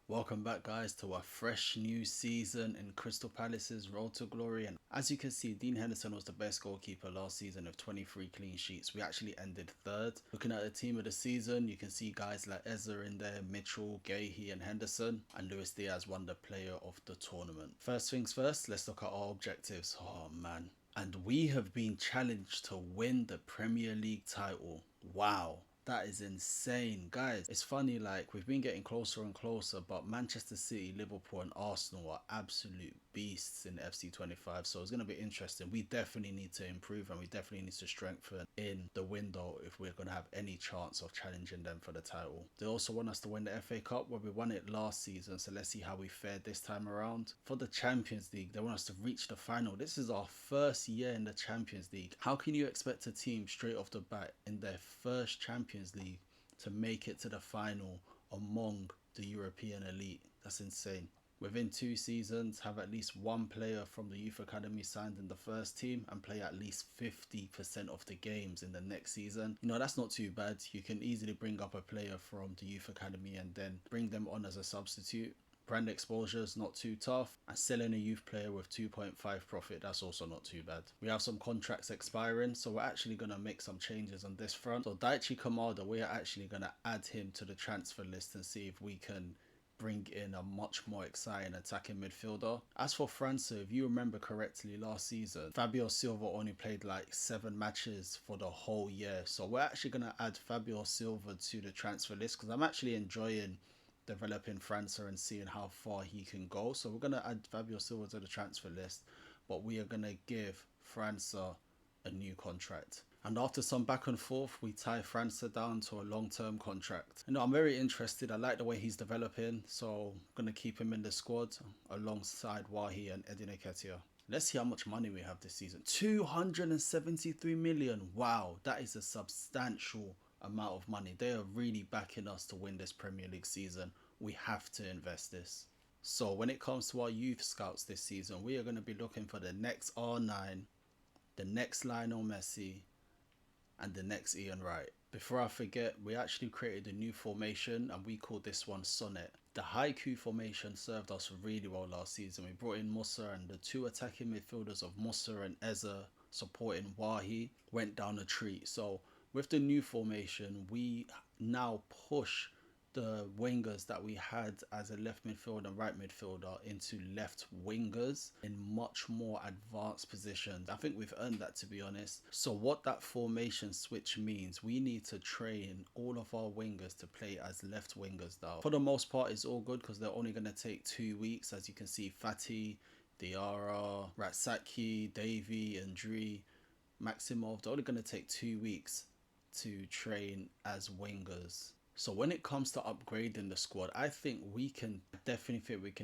Welcome back, guys, to a fresh new season in Crystal Palace's Road to Glory. And as you can see, Dean Henderson was the best goalkeeper last season with 23 clean sheets. We actually ended third. Looking at the team of the season, you can see guys like Eze in there, Mitchell, Gahey and Henderson, and Luis Diaz won the player of the tournament. First things first, let's look at our objectives. Oh man. And we have been challenged to win the Premier League title. Wow. That is insane, guys. It's funny, like we've been getting closer and closer, but Manchester City, Liverpool, and Arsenal are absolute beasts in FC25. So it's going to be interesting. We definitely need to improve and we definitely need to strengthen in the window if we're going to have any chance of challenging them for the title. They also want us to win the FA Cup, where we won it last season. So let's see how we fared this time around. For the Champions League, they want us to reach the final. This is our first year in the Champions League. How can you expect a team straight off the bat in their first Champions League to make it to the final among the European elite? That's insane. Within 2 seasons, have at least one player from the youth academy signed in the first team and play at least 50% of the games in the next season. You know, that's not too bad. You can easily bring up a player from the youth academy and then bring them on as a substitute. Brand exposure is not too tough, and selling a youth player with 2.5 profit, that's also not too bad. We have some contracts expiring, so we're actually going to make some changes on this front. So Daichi Kamada, we're actually going to add him to the transfer list and see if we can bring in a much more exciting attacking midfielder. As for França, if you remember correctly, last season Fabio Silva only played like 7 matches for the whole year, so we're actually going to add Fabio Silva to the transfer list because I'm actually enjoying developing França and seeing how far he can go. So we're going to add Fabio Silva to the transfer list, but we are going to give França a new contract. And after some back and forth, we tie França down to a long-term contract. You know, I'm very interested. I like the way he's developing, so I'm going to keep him in the squad alongside Wahi and Eddie Nketiah. Let's see how much money we have this season. 273 million. Wow, that is a substantial amount of money. They are really backing us to win this Premier League season. We have to invest this. So when it comes to our youth scouts this season, we are going to be looking for the next R9, the next Lionel Messi, and the next Ian Wright. Before I forget, we actually created a new formation and we called this one Sonnet. The Haiku formation served us really well last season. We brought in Musa, and the 2 attacking midfielders of Musa and Eze supporting Wahi went down a treat. So with the new formation, we now push the wingers that we had as a left midfielder and right midfielder into left wingers in much more advanced positions. I think we've earned that, to be honest. So what that formation switch means, we need to train all of our wingers to play as left wingers now. For the most part, it's all good because they're only going to take 2 weeks. As you can see, Fatih, Diarra, Ratsaki, Davy, Andri, Maximov, they're only going to take 2 weeks to train as wingers. So when it comes to upgrading the squad, I think we can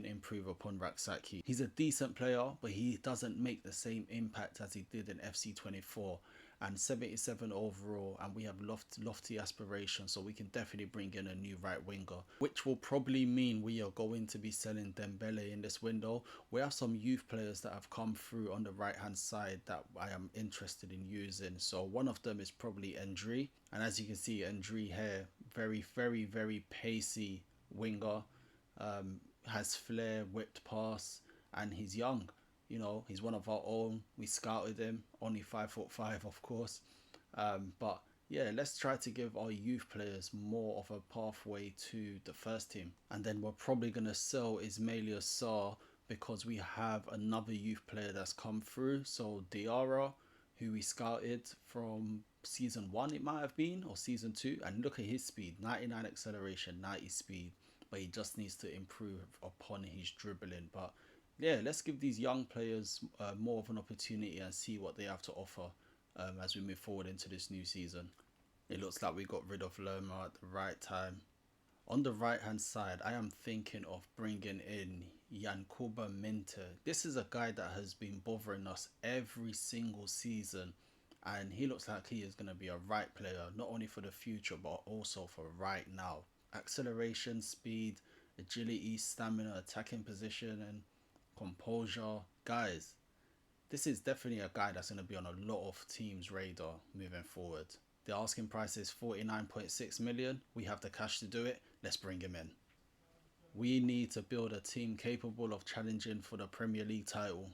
improve upon Raksaki. He's a decent player, but he doesn't make the same impact as he did in FC24. And 77 overall, and we have lofty aspirations, so we can definitely bring in a new right winger, which will probably mean we are going to be selling Dembele in this window. We have some youth players that have come through on the right hand side that I am interested in using. So one of them is probably Endri, and as you can see, Endri here, very pacey winger, has flair, whipped pass, and he's young. You know, he's one of our own. We scouted him, only 5'5", of course. But yeah, let's try to give our youth players more of a pathway to the first team. And then we're probably going to sell Ismaila Sarr because we have another youth player that's come through. So Diarra, who we scouted from season 1, it might have been, or season 2. And look at his speed, 99 acceleration, 90 speed. But he just needs to improve upon his dribbling. But yeah, let's give these young players more of an opportunity and see what they have to offer as we move forward into this new season. It looks like we got rid of Lerma at the right time. On the right hand side, I am thinking of bringing in Yankuba Minte. This is a guy that has been bothering us every single season, and he looks like he is going to be a right player, not only for the future but also for right now. Acceleration, speed, agility, stamina, attacking position, and composure. Guys, this is definitely a guy that's going to be on a lot of teams' radar moving forward. The asking price is 49.6 million. We have the cash to do it. Let's bring him in. We need to build a team capable of challenging for the Premier League title.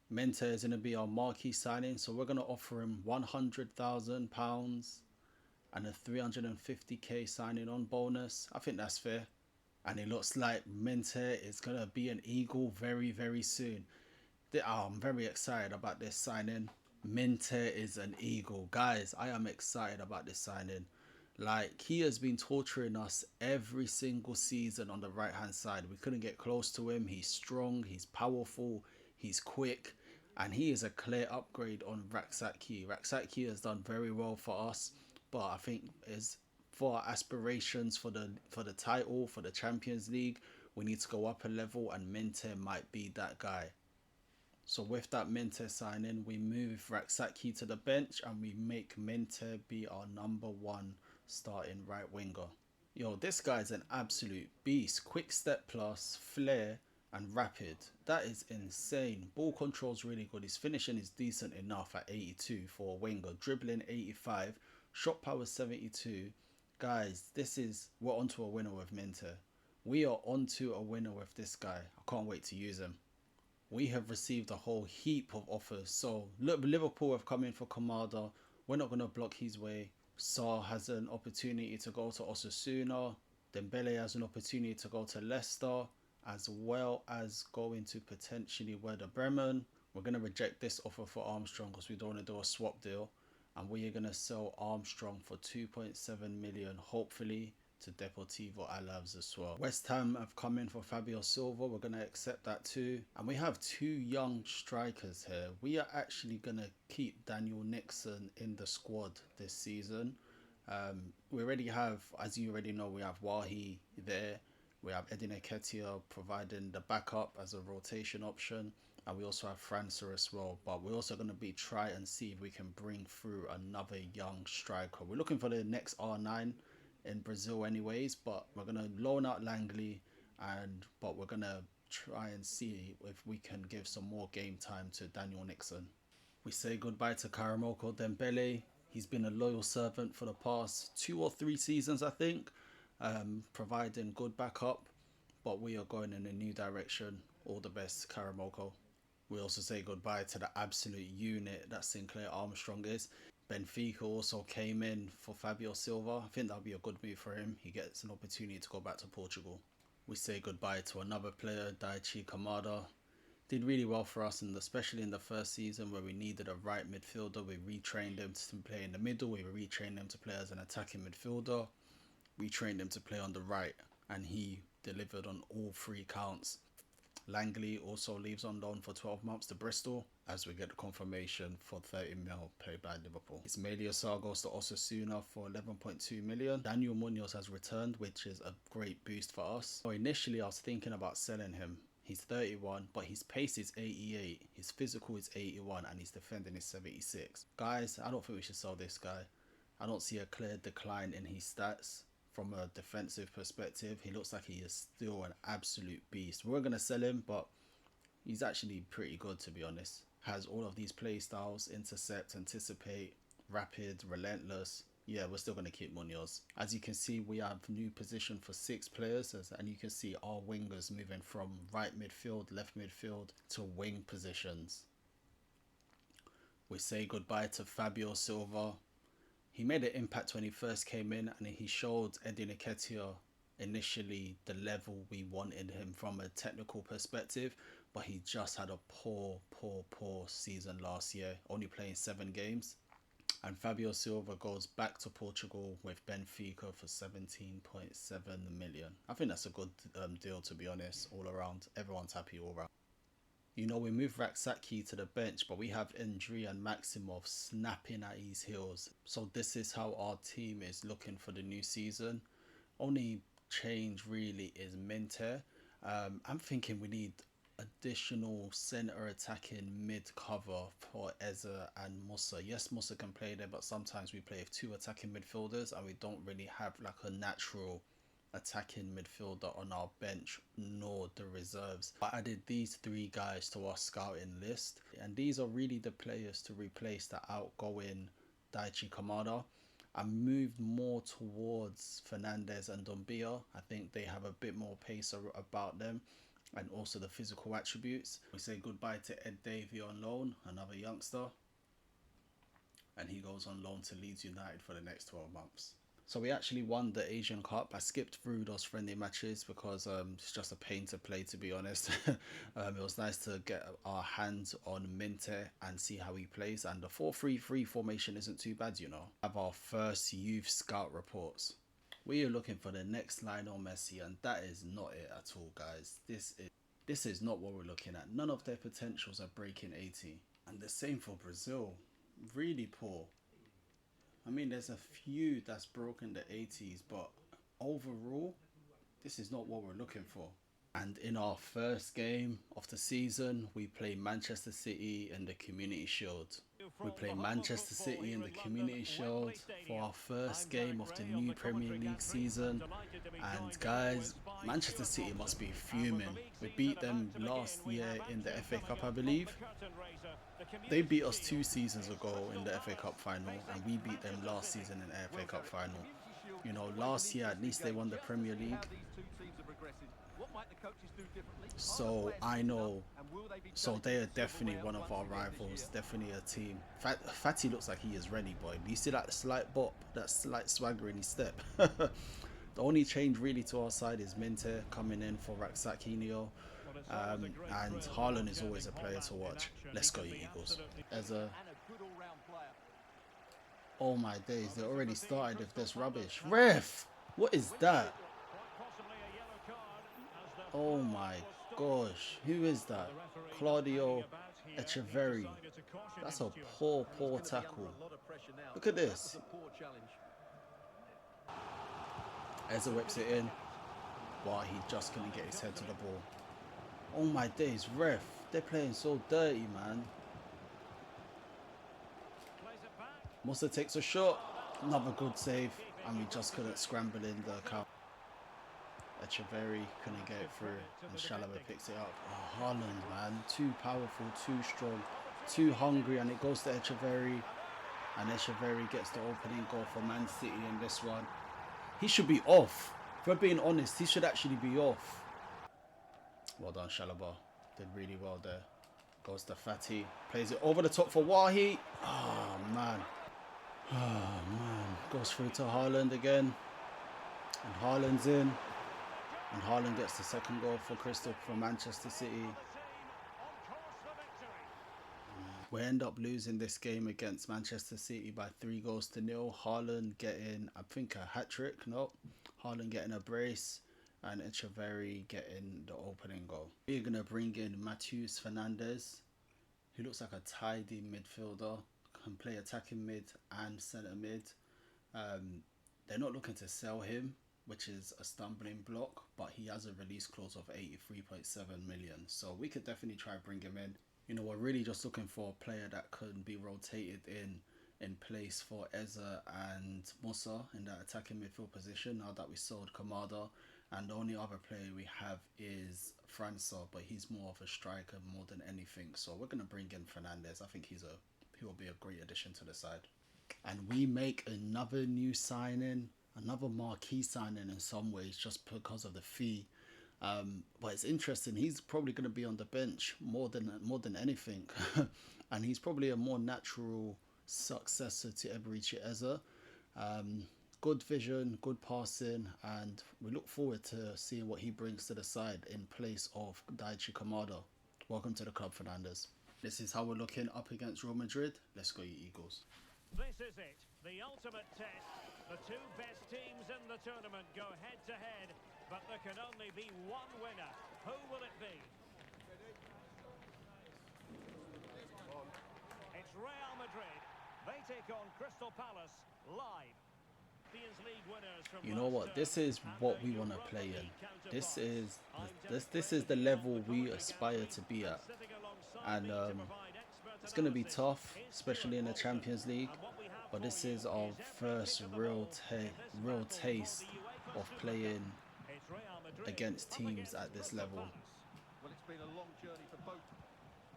Mente is going to be our marquee signing, so we're going to offer him £100,000 and a 350k signing on bonus. I think that's fair. And it looks like Mente is going to be an Eagle very, very soon. I'm very excited about this signing. Mente is an Eagle. Guys, I am excited about this signing. Like, he has been torturing us every single season on the right hand side. We couldn't get close to him. He's strong, he's powerful, he's quick, and he is a clear upgrade on Raksaki. Raksaki has done very well for us, but I think is for our aspirations for the title, for the Champions League, we need to go up a level, and Mente might be that guy. So with that Mente signing, we move Raksaki to the bench and we make Mente be our #1 starting right winger. Yo, this guy's an absolute beast. Quick step plus, flair and rapid. That is insane. Ball control's really good. His finishing is decent enough at 82 for a winger. Dribbling 85. Shot power 72. Guys, we're onto a winner with Mente. We are onto a winner with this guy. I can't wait to use him. We have received a whole heap of offers. So look, Liverpool have come in for Kamada. We're not going to block his way. Sarr has an opportunity to go to Osasuna. Dembele has an opportunity to go to Leicester, as well as going to potentially Werder Bremen. We're going to reject this offer for Armstrong because we don't want to do a swap deal. And we are going to sell Armstrong for 2.7 million, hopefully, to Deportivo Alaves as well. West Ham have come in for Fabio Silva. We're going to accept that too. And we have 2 young strikers here. We are actually going to keep Daniel Nixon in the squad this season. We already have, as you already know, we have Wahi there. We have Edin Nketiah providing the backup as a rotation option. And we also have França as well. But we're also going to try and see if we can bring through another young striker. We're looking for the next R9 in Brazil anyways, but we're going to loan out Langley, but we're going to try and see if we can give some more game time to Daniel Nixon. We say goodbye to Karamoko Dembele. He's been a loyal servant for the past 2 or 3 seasons, I think, providing good backup, but we are going in a new direction. All the best, Karamoko. We also say goodbye to the absolute unit that Sinclair Armstrong is. Benfica also came in for Fabio Silva. I think that'll be a good move for him. He gets an opportunity to go back to Portugal. We say goodbye to another player, Daichi Kamada. Did really well for us, and especially in the first season where we needed a right midfielder. We retrained him to play in the middle. We retrained him to play as an attacking midfielder. We trained him to play on the right, and he delivered on all 3 counts. Langley also leaves on loan for 12 months to Bristol, as we get the confirmation for 30 mil paid by Liverpool. Ismaila Sarr goes to Osasuna for 11.2 million. Daniel Munoz has returned, which is a great boost for us. So initially I was thinking about selling him. He's 31, but his pace is 88, his physical is 81, and his defending is 76. Guys, I don't think we should sell this guy. I don't see a clear decline in his stats. From a defensive perspective, he looks like he is still an absolute beast. We're going to sell him, but he's actually pretty good, to be honest. Has all of these play styles: intercept, anticipate, rapid, relentless. Yeah, we're still going to keep Munoz. As you can see, we have new position for 6 players, and you can see our wingers moving from right midfield, left midfield to wing positions. We say goodbye to Fabio Silva. He made an impact when he first came in, and he showed Edin Nketiah initially the level we wanted him from a technical perspective, but he just had a poor season last year, only playing 7 games. And Fabio Silva goes back to Portugal with Benfica for 17.7 million. I think that's a good deal, to be honest, all around. Everyone's happy all around. You know, we moved Raksaki to the bench, but we have Ndri and Maximov snapping at his heels. So this is how our team is looking for the new season. Only change really is Mente. I'm thinking we need additional centre attacking mid cover for Eze and Musa. Yes, Musa can play there, but sometimes we play with 2 attacking midfielders and we don't really have like a natural attacking midfielder on our bench nor the reserves. I added these 3 guys to our scouting list, and these are really the players to replace the outgoing Daichi Kamada. I moved more towards Fernandez and Dombia. I think they have a bit more pace about them and also the physical attributes. We say goodbye to Ed Davey on loan, another youngster, and he goes on loan to Leeds United for the next 12 months. So we actually won the Asian Cup. I skipped through those friendly matches because it's just a pain to play, to be honest. It was nice to get our hands on Minte and see how he plays. And the 4-3-3 formation isn't too bad, you know. Have our first youth scout reports. We are looking for the next Lionel Messi, and that is not it at all, guys. This is not what we're looking at. None of their potentials are breaking 80. And the same for Brazil. Really poor. I mean, there's a few that's broken the 80s, but overall, this is not what we're looking for. And in our first game of the season, we play Manchester City in the Community Shield. We play Manchester City in the Community Shield for our first game of the new Premier League season. And guys, Manchester City must be fuming. We beat them last year in the FA Cup, I believe. They beat us 2 seasons ago in the FA Cup final, and we beat them last season in the FA Cup final. You know, last year at least they won the Premier League. So I know, so they are definitely one of our rivals, definitely a team. Fatty looks like he is ready, boy. Do you see that slight bop, that slight swagger in his step? The only change really to our side is Minte coming in for Raxakinho. And Haaland is always a player to watch. Let's go, you Eagles. Oh my days, they already started with this rubbish. Ref! What is that? Oh my gosh, who is that? Claudio Echeverri. That's a poor tackle. Look at this. Eza whips it in. Wow, he just couldn't get his head to the ball. Oh my days, ref. They're playing so dirty, man. Musa takes a shot. Another good save. And we just couldn't scramble in the count. Echeverri couldn't get it through. And Chalobah picks it up. Oh, Haaland, man. Too powerful, too strong, too hungry. And it goes to Echeverri. And Echeverri gets the opening goal for Man City in this one. He should be off. If we're being honest, he should actually be off. Well done, Chalobah. Did really well there. Goes to Fatty. Plays it over the top for Wahi. Oh, man. Oh, man. Goes through to Haaland again. And Haaland's in. And Haaland gets the second goal for Manchester City. We end up losing this game against Manchester City by 3-0. Haaland getting, I think, a hat-trick. No. Haaland getting a brace. And Echeverri getting the opening goal. We're going to bring in Matheus Fernandes, who looks like a tidy midfielder, can play attacking mid and centre mid. They're not looking to sell him, which is a stumbling block, but he has a release clause of 83.7 million. So we could definitely try and bring him in. You know, we're really just looking for a player that could be rotated in place for Eza and Musa in that attacking midfield position now that we sold Kamada. And the only other player we have is França, but he's more of a striker more than anything. So we're going to bring in Fernandes. I think he will be a great addition to the side. And we make another new signing, another marquee signing in some ways, just because of the fee. But it's interesting. He's probably going to be on the bench more than anything, and he's probably a more natural successor to Eberechi Eza. Good vision, good passing, and we look forward to seeing what he brings to the side in place of Daichi Kamada. Welcome to the club, Fernandes. This is how we're looking up against Real Madrid. Let's go, you Eagles. This is it, the ultimate test. The two best teams in the tournament go head to head, but there can only be one winner. Who will it be? It's Real Madrid. They take on Crystal Palace live. You know what? This is what we want to play in. This is the level we aspire to be at, and it's going to be tough, especially in the Champions League. But this is our first real taste of playing against teams at this level. Well, it's been a long journey for both.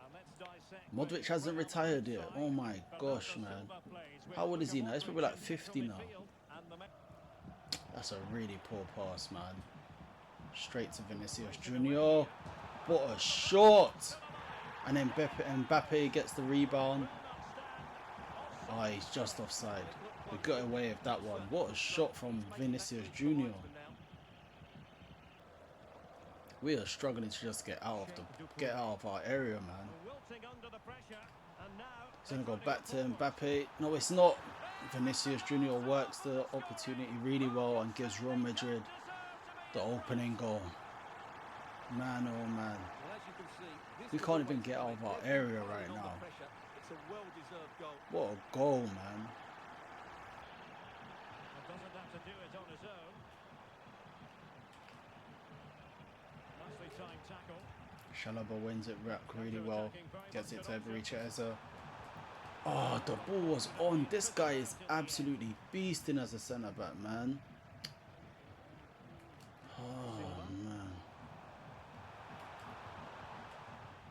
And let's Modric hasn't retired yet. Oh my gosh, man. How old is he now? He's probably like 50 now. That's a really poor pass, man. Straight to Vinicius Junior. What a shot! And then Mbappe gets the rebound. Oh, he's just offside. We got away with that one. What a shot from Vinicius Junior. We are struggling to just get out of our area, man. He's gonna go back to Mbappe. No, it's not. Vinicius Junior works the opportunity really well and gives Real Madrid the opening goal. Man, oh man. We can't even get out of our area right now. What a goal, man. Chalobah wins it really well. Gets it to Eberechi. Oh, the ball was on. This guy is absolutely beasting as a centre back, man. Oh man.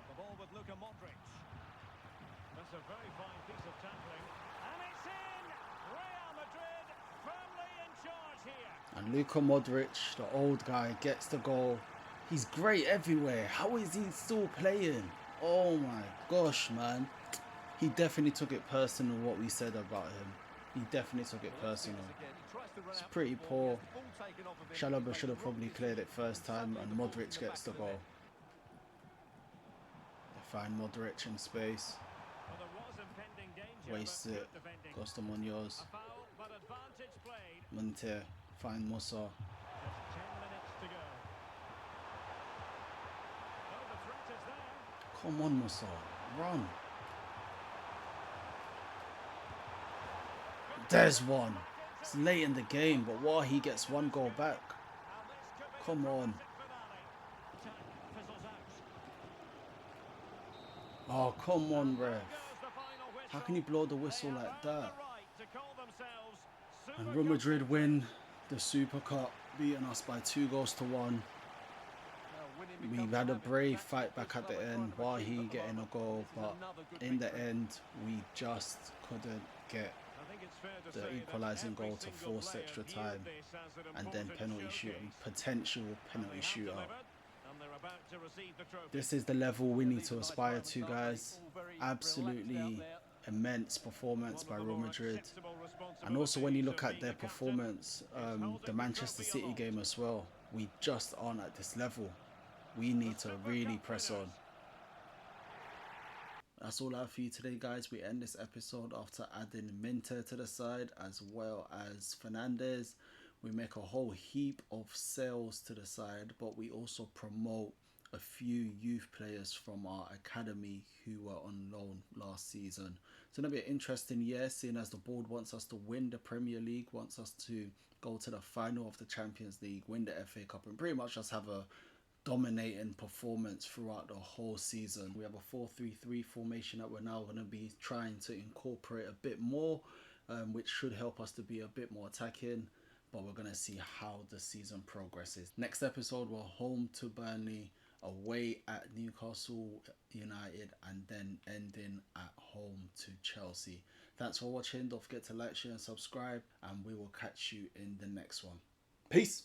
The ball with Luka Modric. That's a very fine piece of tackling. And it's in! Real Madrid firmly in charge here. And Luka Modric, the old guy, gets the goal. He's great everywhere. How is he still playing? Oh my gosh, man. He definitely took it personal, what we said about him. He definitely took it personal. It's pretty poor. Chalobah should have probably cleared it first time, and Modric gets the goal. They find Modric in space. Wastes it. Goes to Munoz. Monte. Find Musa. Come on, Musa. Run. There's one. It's late in the game, but while he gets one goal back. Come on. Oh, come on, ref. How can you blow the whistle like that? And Real Madrid win the Super Cup, beating us by 2-1. We've had a brave fight back at the end while he getting a goal, but in the end, we just couldn't get the equalising goal to force extra time and then potential penalty shootout. This is the level we need to aspire to, guys. Absolutely immense performance by Real Madrid. And also when you look at their performance, the Manchester City game as well, we just aren't at this level. We need to really press on. That's all I have for you today, guys. We end this episode after adding Minter to the side as well as Fernandez. We make a whole heap of sales to the side, but we also promote a few youth players from our academy who were on loan last season. It's going to be an interesting year, seeing as the board wants us to win the Premier League, wants us to go to the final of the Champions League, win the FA Cup, and pretty much just have a dominating performance throughout the whole season. We have a 4-3-3 formation that we're now going to be trying to incorporate a bit more, which should help us to be a bit more attacking, but we're going to see how the season progresses. Next episode, we're home to Burnley, away at Newcastle United, and then ending at home to Chelsea. Thanks for watching. Don't forget to like, share and subscribe, and we will catch you in the next one. Peace.